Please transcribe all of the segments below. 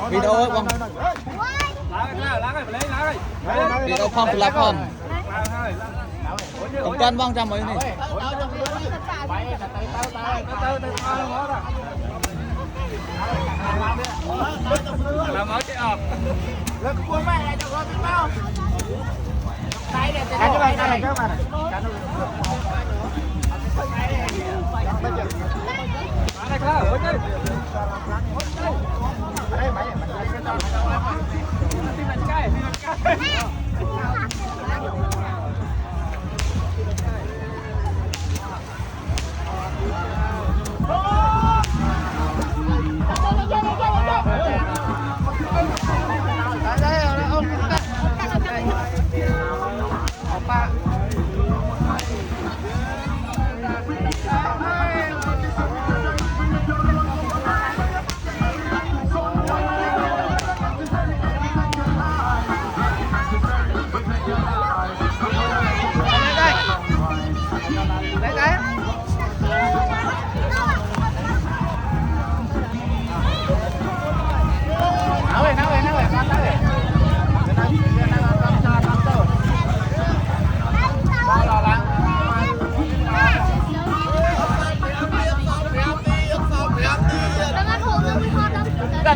video bông video phong là phong tổng quan bông trăm mấy này làm mới cái ọpแล้วกลัวแม่ไงจะรอพี่เป้าใส่เด็ดกันด้วยกันเลยมาอะไรครับโอ้ยนี่อะไรไหมมันใกล้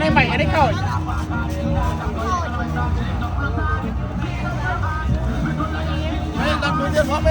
ได้ใหม่ได้เข้าไม่ตัดมือเดียวพร้อมไหม